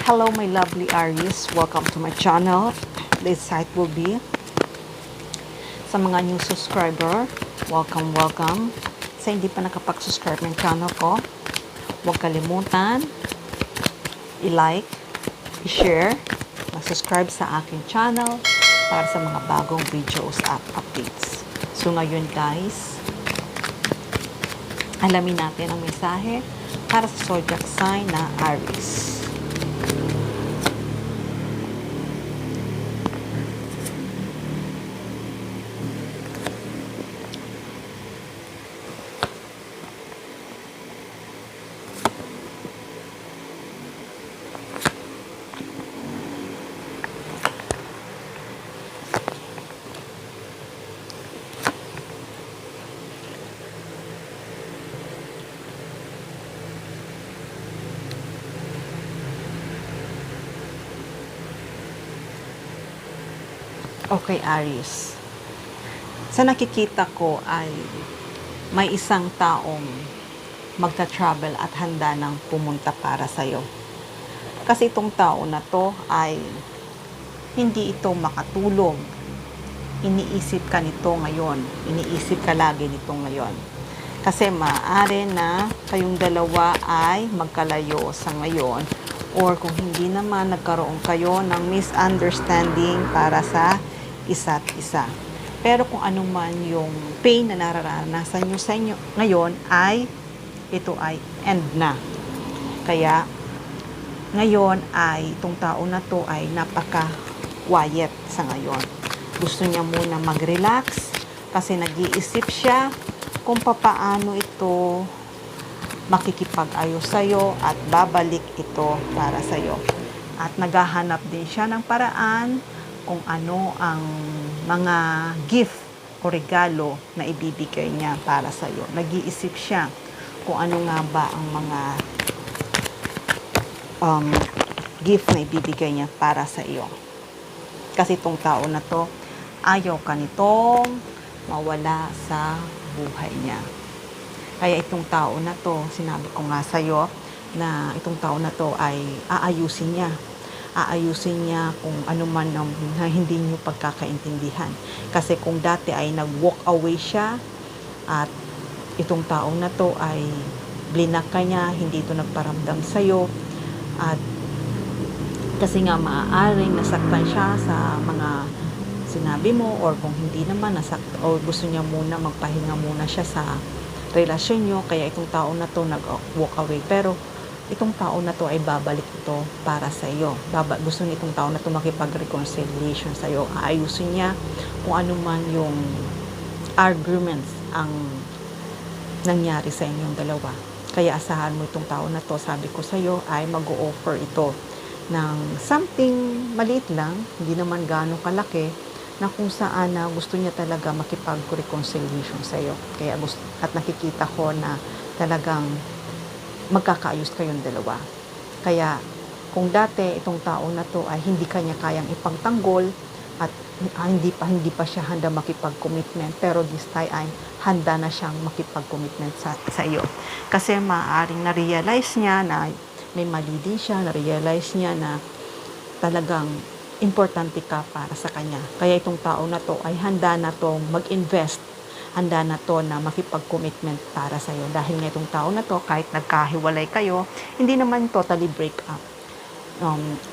Hello my lovely Aries, welcome to my channel. This site will be sa mga new subscriber, welcome. Sa hindi pa nakapag-subscribe ng channel ko, huwag kalimutan i-like, i-share, mag-subscribe sa aking channel para sa mga bagong videos at updates. So ngayon guys, alamin natin ang mensahe para sa zodiac sign na Aries. Okay, Aries. Sa nakikita ko ay may isang taong magta-travel at handa nang pumunta para sa'yo. Kasi itong tao na to ay hindi ito makatulog. Iniisip ka nito ngayon. Iniisip ka lagi nito ngayon. Kasi maaari na kayong dalawa ay magkalayo sa ngayon, or kung hindi naman nagkaroon kayo ng misunderstanding para sa isa't isa. Pero kung ano man yung pain na nararanasan nyo sa inyo ngayon ay ito ay end na. Kaya ngayon ay itong tao na to ay napaka-quiet sa ngayon. Gusto niya muna mag-relax kasi nag-iisip siya kung papaano ito makikipag-ayos sa'yo at babalik ito para sa'yo. At naghahanap din siya ng paraan kung ano ang mga gift o regalo na ibibigay niya para sa iyo. Nag-iisip siya kung ano nga ba ang mga gift na ibibigay niya para sa iyo. Kasi itong tao na to, ayaw ka nitong mawala sa buhay niya. Kaya itong tao na to, sinabi ko nga sa iyo na itong tao na to ay aayusin niya kung ano man na hindi niyo pagkakaintindihan. Kasi kung dati ay nag-walk away siya at itong taong na to ay blinak ka niya, hindi ito nagparamdam sa'yo, at kasi nga maaaring nasaktan siya sa mga sinabi mo, or kung hindi naman or gusto niya muna magpahinga muna siya sa relasyon niyo, kaya itong tao na to nag-walk away. Pero itong tao na to ay babalik ito para sa iyo. Gusto nitong tao na to makipag-reconciliation sa iyo. Aayusin niya kung ano man yung arguments ang nangyari sa inyong dalawa. Kaya asahan mo itong tao na to, sabi ko sa iyo, ay mag-o-offer ito ng something maliit lang, hindi naman gaano kalaki, na kung saan gusto niya talaga makipag-reconciliation sa iyo. Kaya at nakikita ko na talagang magkakaayos kayong dalawa. Kaya kung dati itong tao na to ay hindi kanya kayang ipagtanggol at hindi pa siya handa makipag-commitment, pero this time ay handa na siyang makipag-commitment sa iyo. Kasi maaaring na-realize niya na may mali din siya, na-realize niya na talagang importante ka para sa kanya. Kaya itong tao na to ay handa na to mag-invest, handa na to na makipag-commitment para sa iyo. Dahil nga itong tao na to, kahit nagkahiwalay kayo, hindi naman totally break up.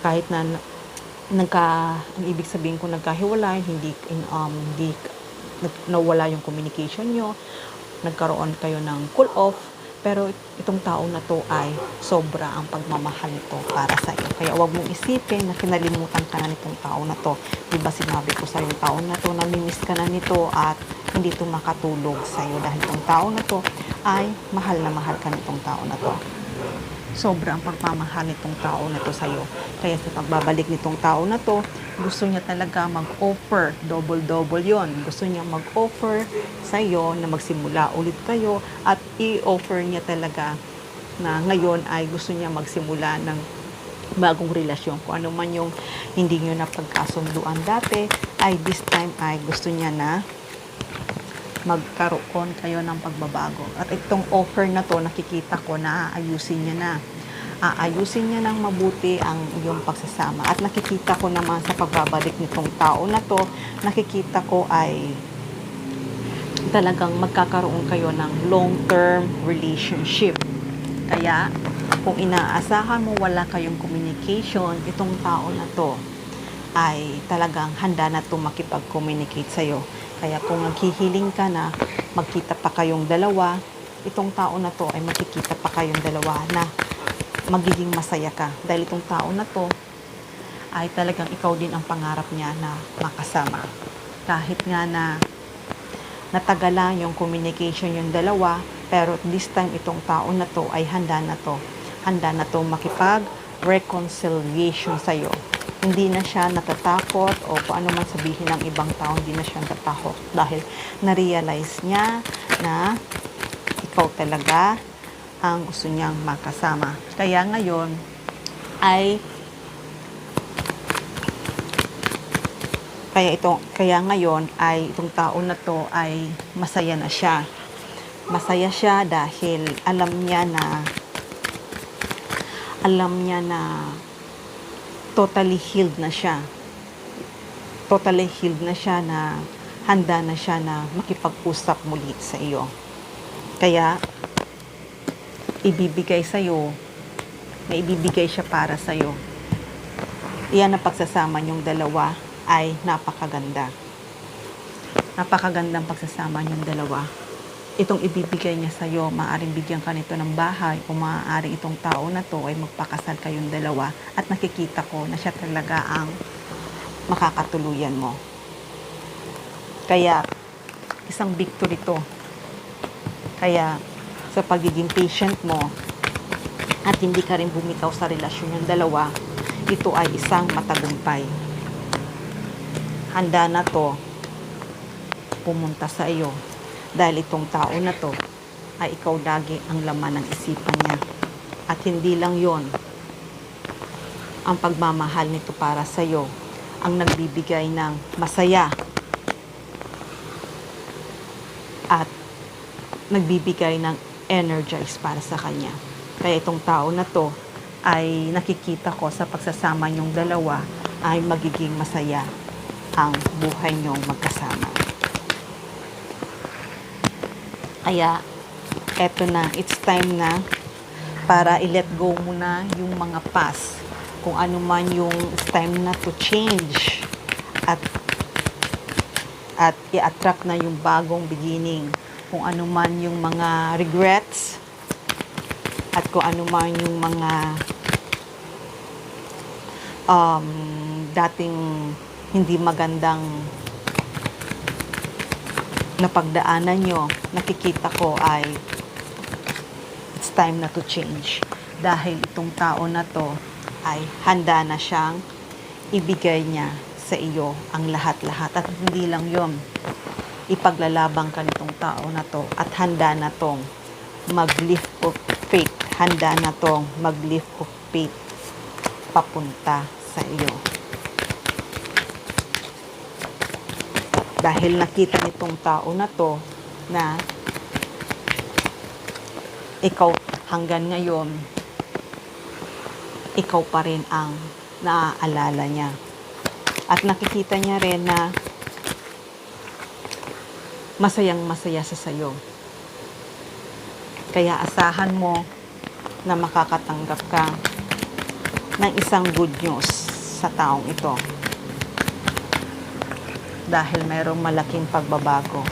Kahit na ang ibig sabihin ko nagkahiwalay, hindi nawala yung communication nyo, nagkaroon kayo ng cool off, pero itong tao na to ay sobra ang pagmamahal nito para sa iyo. Kaya huwag mong isipin na kinalimutan ka na nitong tao na to. Diba sinabi ko sa yung tao na to, namimiss ka na nito at hindi ito makatulog sa iyo, dahil itong tao na to ay mahal na mahal ka nitong tao na to. Sobra ang pagmamahal nitong tao na to sa iyo. Kaya sa pagbabalik nitong tao na to, gusto niya talaga mag-offer, double yon. Gusto niya mag-offer sa iyo na magsimula ulit kayo, at i-offer niya talaga na ngayon ay gusto niya magsimula ng bagong relasyon. Kung ano man yung hindi niyo na pagkasunduan dati, ay this time ay gusto niya na magkaroon kayo ng pagbabago. At itong offer na to, nakikita ko na ayusin niya na. aayusin niya ng mabuti ang iyong pagsasama. At nakikita ko naman sa pagbabalik nitong tao na to, nakikita ko ay talagang magkakaroon kayo ng long-term relationship. Kaya, kung inaasahan mo wala kayong communication, itong tao na to ay talagang handa na to makipag-communicate sa'yo. Kaya kung naghihiling ka na magkita pa kayong dalawa, itong tao na to ay makikita pa kayong dalawa na magiging masaya ka. Dahil itong tao na to ay talagang ikaw din ang pangarap niya na makasama. Kahit nga na natagalan yung communication yung dalawa, pero this time itong tao na to ay handa na to. Handa na to makipag-reconciliation sa'yo. Hindi na siya natatakot o kung ano man sabihin ng ibang tao, hindi na siya natatakot dahil na-realize niya na ikaw talaga ang gusto niyang makasama. Kaya ngayon itong tao na to ay masaya na siya. Masaya siya dahil alam niya na totally healed na siya. Totally healed na siya, na handa na siya na makipag-usap muli sa iyo. Kaya, ibibigay sa'yo, may ibibigay siya para sa'yo. Iyan ang pagsasama niyong dalawa ay napakaganda. Napakagandang pagsasama niyong dalawa. Itong ibibigay niya sa'yo, maaaring bigyan ka nito ng bahay o maaaring itong tao na to ay magpakasal kayong dalawa at nakikita ko na siya talaga ang makakatuluyan mo. Kaya, isang victory to. Kaya, sa pagiging patient mo at hindi ka rin bumitaw sa relasyon ng dalawa, ito ay isang matagumpay. Handa na to pumunta sa iyo. Dahil itong tao na to ay ikaw lagi ang laman ng isipan niya. At hindi lang yon, ang pagmamahal nito para sa iyo ang nagbibigay ng masaya at nagbibigay ng energize para sa kanya. Kaya itong tao na to ay nakikita ko sa pagsasama niyong dalawa ay magiging masaya ang buhay niyong magkasama. Kaya, eto na, it's time na para i-let go mo na yung mga past. Kung ano man yung time na to change at i-attract na yung bagong beginning. Kung ano man yung mga regrets at kung ano man yung mga dating hindi magandang napagdaanan nyo, nakikita ko ay it's time na to change. Dahil itong tao na to ay handa na siyang ibigay niya sa iyo ang lahat-lahat. At hindi lang yon, ipaglalabang ka nitong tao na to at handa na tong mag-lift of faith. Handa na tong mag-lift of faith papunta sa iyo. Dahil nakita nitong tao na to na ikaw hanggang ngayon, ikaw pa rin ang naaalala niya. At nakikita niya rin na masayang-masaya sa sayo. Kaya asahan mo na makakatanggap ka ng isang good news sa taong ito. Dahil mayroong malaking pagbabago.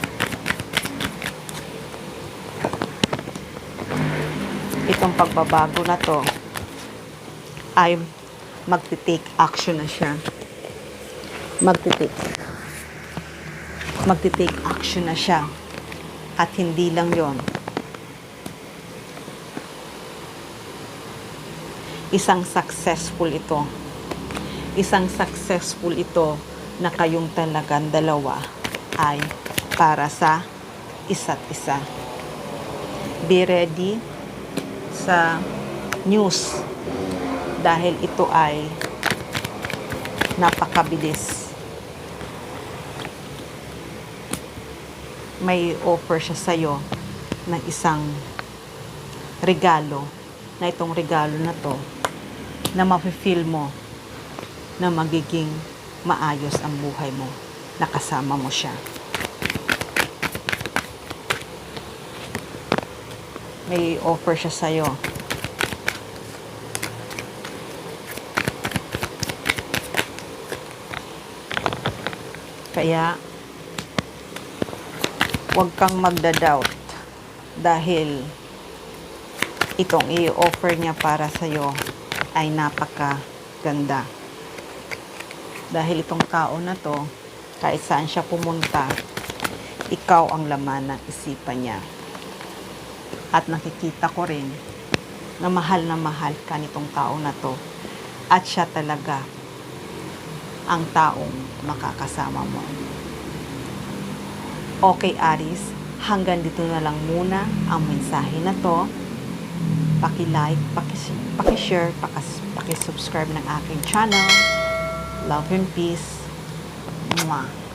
Itong pagbabago na to ay magti-take action na siya. Magti-take action na siya. At hindi lang yon. Isang successful ito. Isang successful ito na kayong talagang dalawa ay para sa isa't isa. Be ready sa news dahil ito ay napakabilis. May offer siya sa'yo ng isang regalo na itong regalo na to, na mafe-feel mo na magiging maayos ang buhay mo, nakasama mo siya. May offer siya sa'yo. Kaya, huwag kang magda-doubt dahil itong i-offer niya para sa'yo ay napakaganda. Dahil itong tao na to, kahit saan siya pumunta, ikaw ang laman ng isipan niya. At nakikita ko rin na mahal ka nitong tao na to. At siya talaga ang taong makakasama mo. Okay, Aries, hanggang dito na lang muna ang mensahe na to. Paki-like, paki-share, paki-subscribe ng aking channel. Love and peace. Mwah.